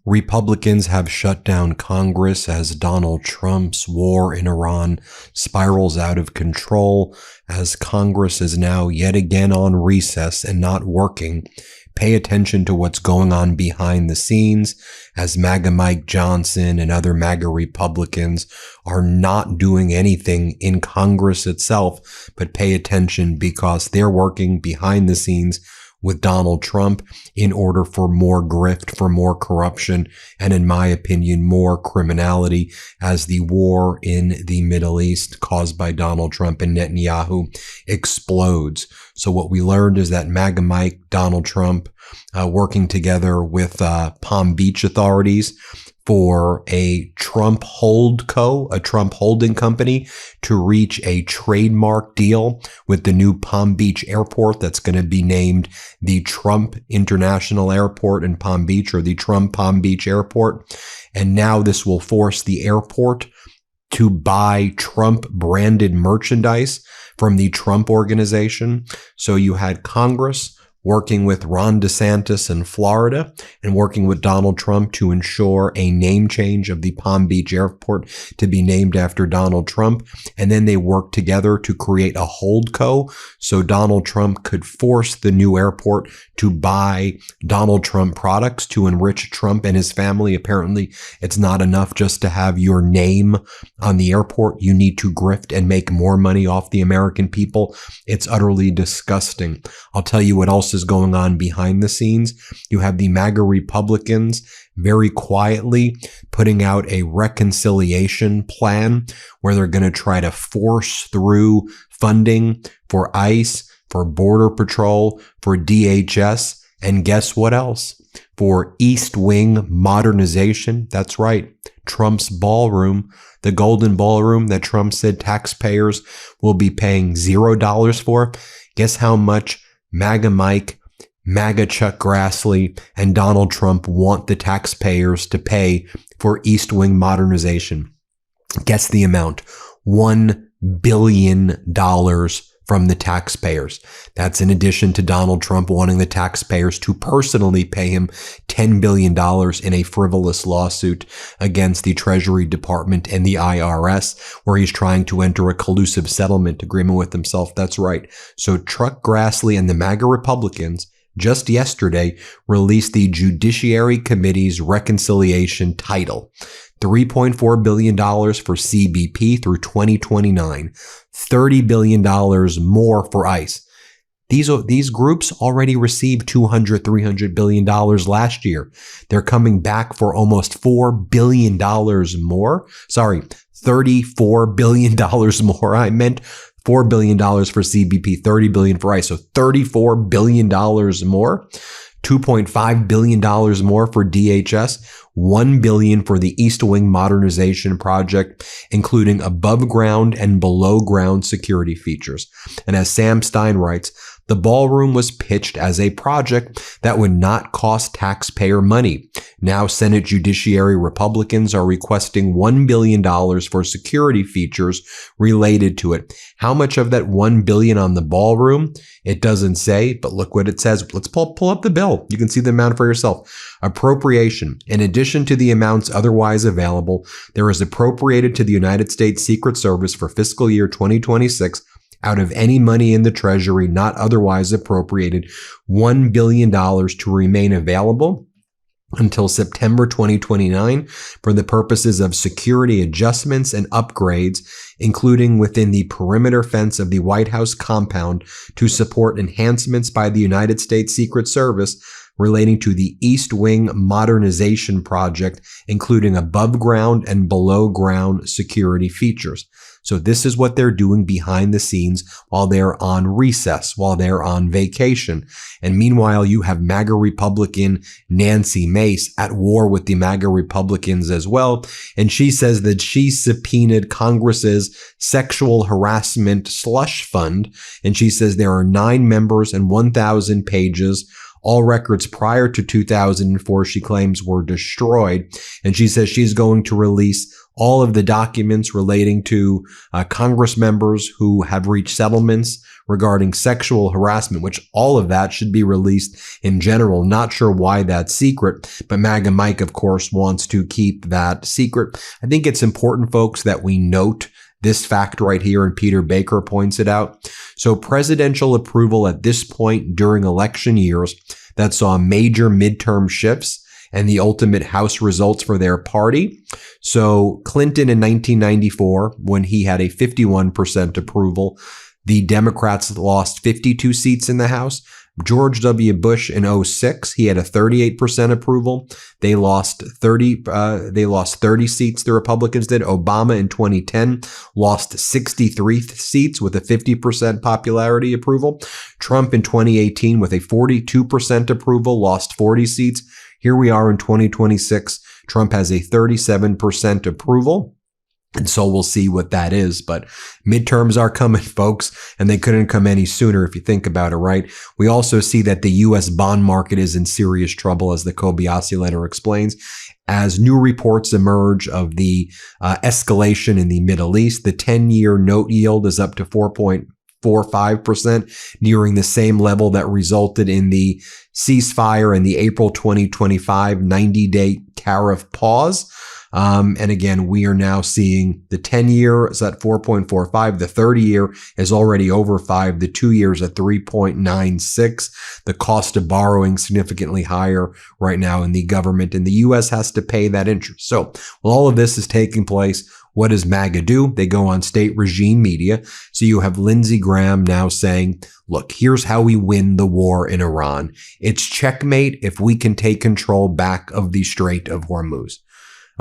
Republicans have shut down Congress as Donald Trump's war in Iran spirals out of control, as Congress is now yet again on recess and not working. Pay attention to what's going on behind the scenes, as MAGA Mike Johnson and other MAGA Republicans are not doing anything in Congress itself, but pay attention because they're working behind the scenes with Donald Trump in order for more grift, for more corruption, and in my opinion, more criminality as the war in the Middle East caused by Donald Trump and Netanyahu explodes. So what we learned is that MAGA Mike, Donald Trump, working together with Palm Beach authorities for a Trump holdco, a Trump holding company, to reach a trademark deal with the new Palm Beach airport that's going to be named the Trump International Airport in Palm Beach, or the Trump Palm Beach Airport. And now this will force the airport to buy Trump branded merchandise from the Trump organization. So you had Congress working with Ron DeSantis in Florida and working with Donald Trump to ensure a name change of the Palm Beach airport to be named after Donald Trump. And then they worked together to create a holdco so Donald Trump could force the new airport to buy Donald Trump products to enrich Trump and his family. Apparently, it's not enough just to have your name on the airport. You need to grift and make more money off the American people. It's utterly disgusting. I'll tell you what else is going on behind the scenes. You have the MAGA Republicans very quietly putting out a reconciliation plan where they're going to try to force through funding for ICE, for Border Patrol, for DHS, and guess what else? For East Wing modernization. That's right. Trump's ballroom, the golden ballroom that Trump said taxpayers will be paying $0 for. Guess how much MAGA Mike, MAGA Chuck Grassley, and Donald Trump want the taxpayers to pay for East Wing modernization? Guess the amount. $1 billion from the taxpayers. That's in addition to Donald Trump wanting the taxpayers to personally pay him $10 billion in a frivolous lawsuit against the Treasury Department and the IRS, where he's trying to enter a collusive settlement agreement with himself. That's right. So Chuck Grassley and the MAGA Republicans just yesterday released the Judiciary Committee's reconciliation title. $3.4 billion for CBP through 2029, $30 billion more for ICE. These groups already received $200, $300 billion last year. They're coming back for almost $4 billion more. Sorry, $34 billion more. I meant $4 billion for CBP, $30 billion for ICE. So $34 billion more. $2.5 billion more for DHS, $1 billion for the East Wing modernization project, including above ground and below ground security features. And as Sam Stein writes, the ballroom was pitched as a project that would not cost taxpayer money. Now Senate Judiciary Republicans are requesting $1 billion for security features related to it. How much of that $1 billion on the ballroom? It doesn't say, but look what it says. Let's pull up the bill. You can see the amount for yourself. Appropriation. In addition to the amounts otherwise available, there is appropriated to the United States Secret Service for fiscal year 2026 out of any money in the Treasury not otherwise appropriated, $1 billion to remain available until September 2029 for the purposes of security adjustments and upgrades, including within the perimeter fence of the White House compound to support enhancements by the United States Secret Service relating to the East Wing modernization project, including above ground and below ground security features. So this is what they're doing behind the scenes while they're on recess, while they're on vacation. And meanwhile, you have MAGA Republican Nancy Mace at war with the MAGA Republicans as well. And she says that she subpoenaed Congress's sexual harassment slush fund. And she says there are 9 members and 1,000 pages All records prior to 2004, she claims, were destroyed. And she says she's going to release all of the documents relating to Congress members who have reached settlements regarding sexual harassment, which all of that should be released in general. Not sure why that's secret, but MAGA Mike, of course, wants to keep that secret. I think it's important, folks, that we note this fact right here, and Peter Baker points it out. So presidential approval at this point during election years that saw major midterm shifts and the ultimate House results for their party. So Clinton in 1994, when he had a 51% approval, the Democrats lost 52 seats in the House. George W. Bush in 2006, he had a 38% approval. They lost 30 seats, the Republicans did. Obama in 2010 lost 63 seats with a 50% popularity approval. Trump in 2018 with a 42% approval lost 40 seats. Here we are in 2026. Trump has a 37% approval. And so we'll see what that is. But midterms are coming, folks, and they couldn't come any sooner if you think about it, right? We also see that the U.S. bond market is in serious trouble, as the Kobayashi letter explains. As new reports emerge of the escalation in the Middle East, the 10-year note yield is up to 4.45%, nearing the same level that resulted in the ceasefire and the April 2025 90-day tariff pause. And again, we are now seeing the 10-year is at 4.45. The 30-year is already over 5. The 2 years at 3.96. The cost of borrowing significantly higher right now, and the government in the U.S. has to pay that interest. So while all of this is taking place, what does MAGA do? They go on state regime media. So you have Lindsey Graham now saying, look, here's how we win the war in Iran. It's checkmate if we can take control back of the Strait of Hormuz.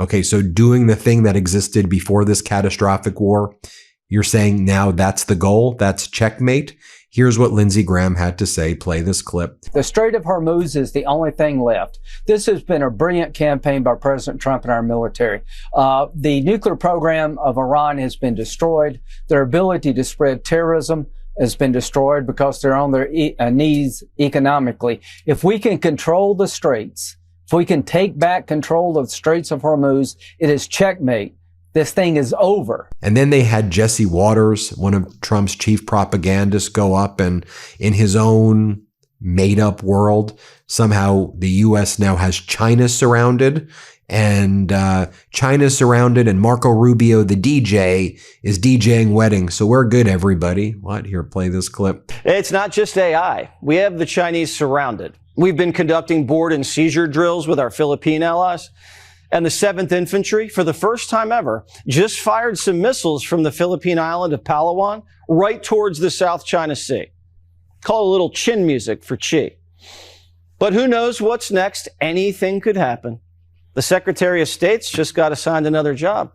Okay, so doing the thing that existed before this catastrophic war, you're saying now that's the goal? That's checkmate? Here's what Lindsey Graham had to say. Play this clip. The Strait of Hormuz is the only thing left. This has been a brilliant campaign by President Trump and our military. The nuclear program of Iran has been destroyed. Their ability to spread terrorism has been destroyed because they're on their knees economically. If we can control the straits, if we can take back control of the Straits of Hormuz, it is checkmate. This thing is over. And then they had Jesse Waters, one of Trump's chief propagandists, go up and in his own made up world, somehow the U.S. now has China surrounded, and China's surrounded, and Marco Rubio, the DJ, is DJing weddings. So we're good, everybody. What? Here, play this clip. It's not just AI. We have the Chinese surrounded. We've been conducting board and seizure drills with our Philippine allies. And the 7th Infantry, for the first time ever, just fired some missiles from the Philippine island of Palawan right towards the South China Sea. Call it a little chin music for Xi. But who knows what's next? Anything could happen. The Secretary of State's just got assigned another job.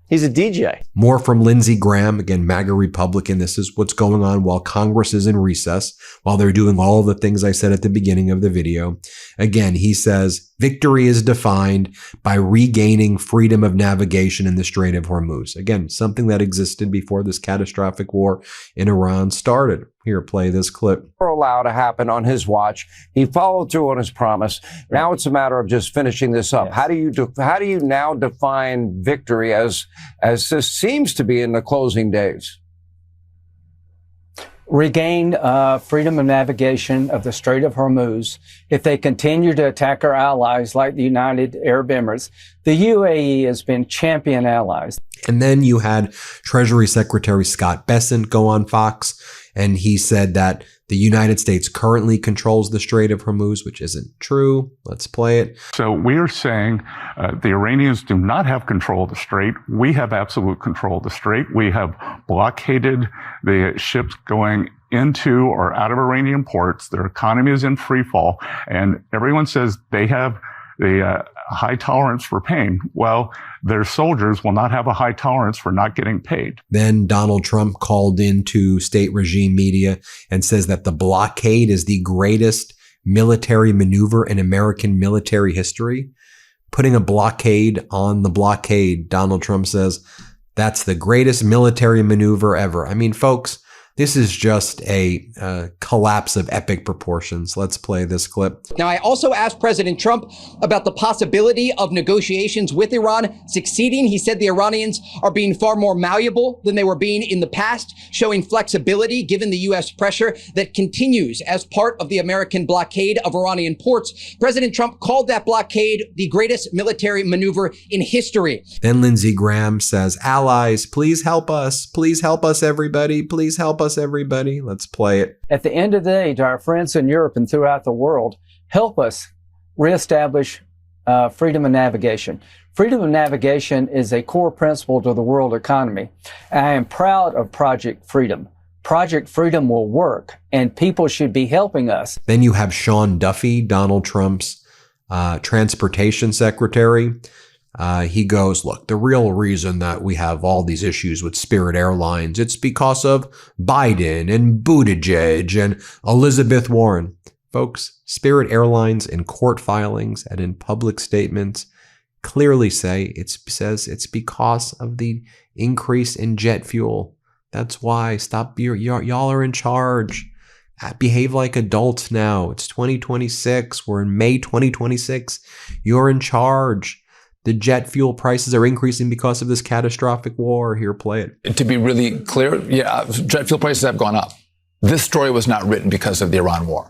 He's a DJ. More from Lindsey Graham, again, MAGA Republican. This is what's going on while Congress is in recess, while they're doing all the things I said at the beginning of the video. Again, he says, victory is defined by regaining freedom of navigation in the Strait of Hormuz. Again, something that existed before this catastrophic war in Iran started. Here, play this clip. Allowed to happen on his watch. He followed through on his promise. Now it's a matter of just finishing this up. Yes. How do you now define victory as this seems to be in the closing days? Regain freedom of navigation of the Strait of Hormuz. If they continue to attack our allies like the United Arab Emirates, the UAE has been champion allies. And then you had Treasury Secretary Scott Bessent go on Fox, and he said that the United States currently controls the Strait of Hormuz, which isn't true. Let's play it. So we are saying the Iranians do not have control of the strait. We have absolute control of the strait. We have blockaded the ships going into or out of Iranian ports. Their economy is in free fall. And everyone says they have the high tolerance for pain. Well, their soldiers will not have a high tolerance for not getting paid. Then Donald Trump called into state regime media and says that the blockade is the greatest military maneuver in American military history. Putting a blockade on the blockade, Donald Trump says, that's the greatest military maneuver ever. I mean, folks, This is just a collapse of epic proportions. Let's play this clip. Now, I also asked President Trump about the possibility of negotiations with Iran succeeding. He said the Iranians are being far more malleable than they were being in the past, showing flexibility given the U.S. pressure that continues as part of the American blockade of Iranian ports. President Trump called that blockade the greatest military maneuver in history. Then Lindsey Graham says, allies, please help us. Please help us, everybody. Please help us, everybody. Let's play it. At the end of the day, to our friends in Europe and throughout the world, help us reestablish freedom of navigation. Freedom of navigation is a core principle to the world economy. And I am proud of Project Freedom. Project Freedom will work, and people should be helping us. Then you have Sean Duffy, Donald Trump's transportation secretary. He goes, look, the real reason that we have all these issues with Spirit Airlines, it's because of Biden and Buttigieg and Elizabeth Warren. Folks, Spirit Airlines in court filings and in public statements clearly say says it's because of the increase in jet fuel. That's why. Stop. Y'all are in charge. Behave like adults now. It's 2026. We're in May 2026. You're in charge. The jet fuel prices are increasing because of this catastrophic war. Here, play it. To be really clear, yeah, jet fuel prices have gone up. This story was not written because of the Iran war.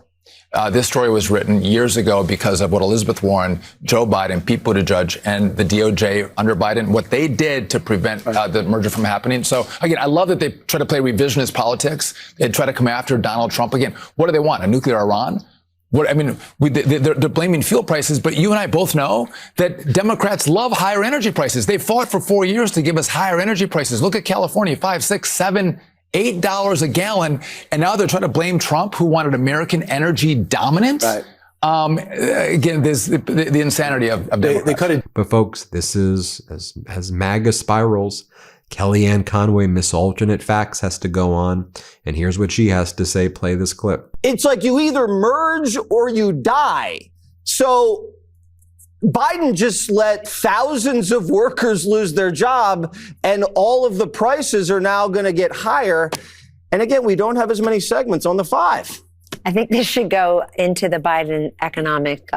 This story was written years ago because of what Elizabeth Warren, Joe Biden, Pete Buttigieg, and the DOJ under Biden, what they did to prevent the merger from happening. So, again, I love that they try to play revisionist politics. They try to come after Donald Trump. Again, what do they want? A nuclear Iran? They're blaming fuel prices, but you and I both know that Democrats love higher energy prices. They fought for 4 years to give us higher energy prices. Look at California, $5, $6, $7, $8 a gallon. And now they're trying to blame Trump, who wanted American energy dominance. Right. Again, there's the insanity of Democrats. They couldn't. But folks, this is as MAGA spirals. Kellyanne Conway, Miss Alternate Facts, has to go on. And here's what she has to say. Play this clip. It's like you either merge or you die. So Biden just let thousands of workers lose their job, and all of the prices are now going to get higher. And again, we don't have as many segments on the 5. I think this should go into the Biden economic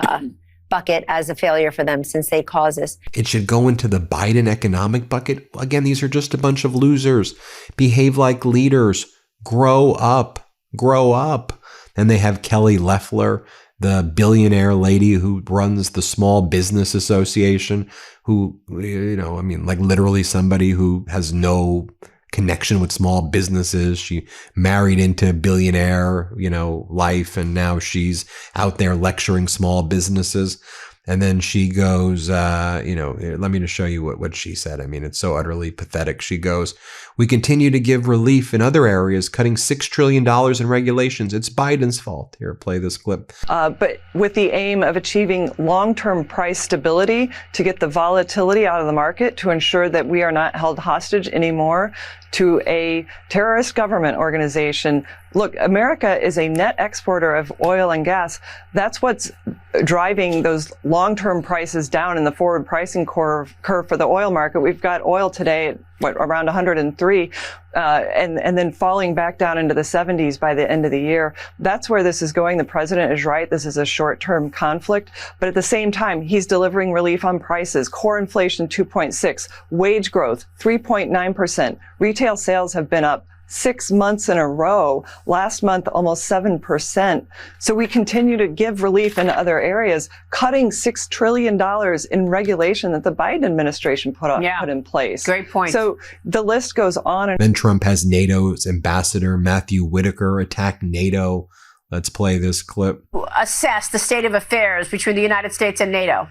bucket as a failure for them, since they caused this. It should go into the Biden economic bucket. Again, these are just a bunch of losers. Behave like leaders. Grow up. Grow up. And they have Kelly Loeffler, the billionaire lady who runs the Small Business Association, who, literally somebody who has no connection with small businesses. She married into billionaire, life, and now she's out there lecturing small businesses. And then she goes, let me just show you what she said. I mean, it's so utterly pathetic. She goes, we continue to give relief in other areas, cutting $6 trillion in regulations. It's Biden's fault. Here, play this clip. But with the aim of achieving long-term price stability to get the volatility out of the market, to ensure that we are not held hostage anymore to a terrorist government organization. Look, America is a net exporter of oil and gas. That's what's driving those long-term prices down in the forward pricing curve for the oil market. We've got oil today at around 103, and then falling back down into the 70s by the end of the year. That's where this is going. The president is right. This is a short-term conflict, but at the same time, he's delivering relief on prices. Core inflation 2.6, wage growth 3.9%. Retail sales have been up 6 months in a row. Last month, almost 7%. So we continue to give relief in other areas, cutting $6 trillion in regulation that the Biden administration put in place. Great point. So the list goes on. Then Trump has NATO's ambassador, Matthew Whitaker, attack NATO. Let's play this clip. Assess the state of affairs between the United States and NATO.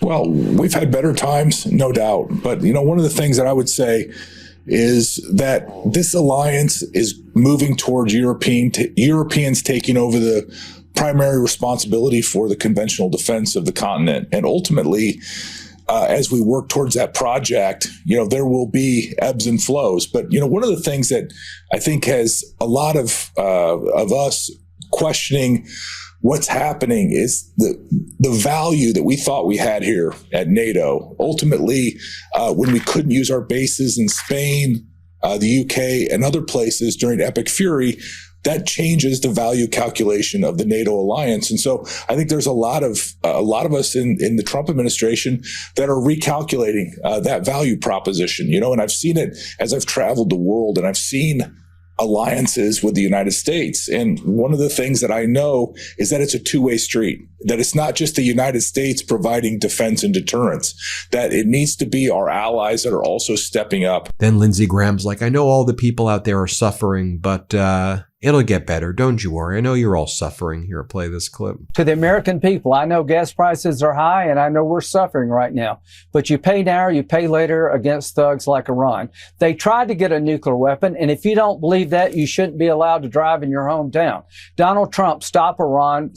Well, we've had better times, no doubt. But, one of the things that I would say is that this alliance is moving towards Europeans taking over the primary responsibility for the conventional defense of the continent. And ultimately, as we work towards that project, there will be ebbs and flows. But, one of the things that I think has a lot of us questioning what's happening is the value that we thought we had here at NATO. Ultimately, when we couldn't use our bases in Spain, the UK, and other places during Epic Fury, that changes the value calculation of the NATO alliance. And so I think there's a lot of us in the Trump administration that are recalculating that value proposition, and I've seen it as I've traveled the world, and I've seen alliances with the United States. And one of the things that I know is that it's a two-way street, that it's not just the United States providing defense and deterrence, that it needs to be our allies that are also stepping up. Then Lindsey Graham's like, I know all the people out there are suffering, but it'll get better. Don't you worry. I know you're all suffering. Here, play this clip. To the American people, I know gas prices are high and I know we're suffering right now. But you pay now, you pay later against thugs like Iran. They tried to get a nuclear weapon, and if you don't believe that, you shouldn't be allowed to drive in your hometown. Donald Trump stopped Iran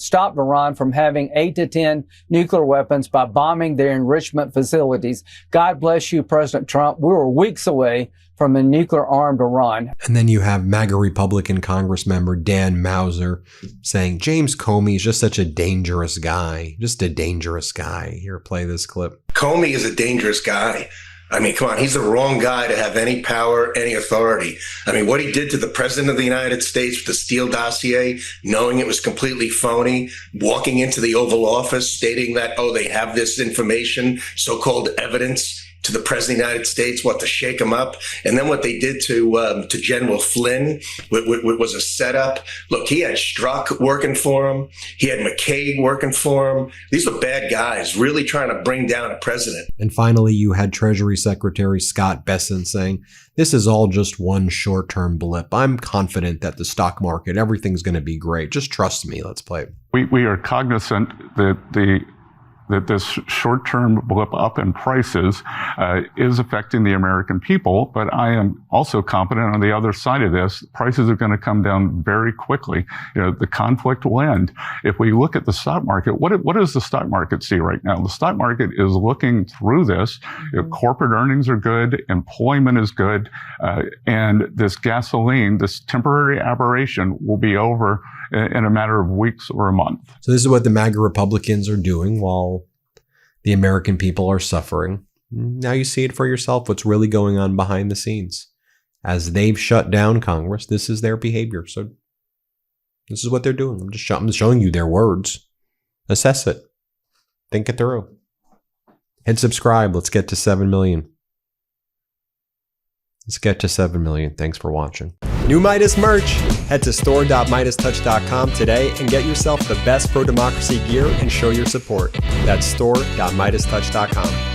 from having 8 to 10 nuclear weapons by bombing their enrichment facilities. God bless you, President Trump. We were weeks away from a nuclear-armed Iran. And then you have MAGA Republican Congress member Dan Mauser saying James Comey is just such a dangerous guy. Just a dangerous guy. Here, play this clip. Comey is a dangerous guy. I mean, come on, he's the wrong guy to have any power, any authority. I mean, what he did to the president of the United States with the Steele dossier, knowing it was completely phony, walking into the Oval Office stating that, they have this information, so-called evidence, to the president of the United States, to shake him up. And then what they did to General Flynn was a setup. Look, he had Strzok working for him. He had McCabe working for him. These are bad guys really trying to bring down a president. And finally, you had Treasury Secretary Scott Bessent saying, this is all just one short-term blip. I'm confident that the stock market, everything's going to be great. Just trust me. Let's play. We are cognizant that this short-term blip up in prices is affecting the American people, but I am also confident on the other side of this, prices are going to come down very quickly. The conflict will end. If we look at the stock market, what does the stock market see right now? The stock market is looking through this. Corporate earnings are good, employment is good, and this gasoline, this temporary aberration will be over in a matter of weeks or a month. So this is what the MAGA Republicans are doing while the American people are suffering. Now you see it for yourself, what's really going on behind the scenes. As they've shut down Congress, this is their behavior. So this is what they're doing. I'm just showing you their words. Assess it. Think it through. Hit subscribe. Let's get to 7 million. Let's get to 7 million. Thanks for watching. New Meidas merch. Head to store.meidastouch.com today and get yourself the best pro-democracy gear and show your support. That's store.meidastouch.com.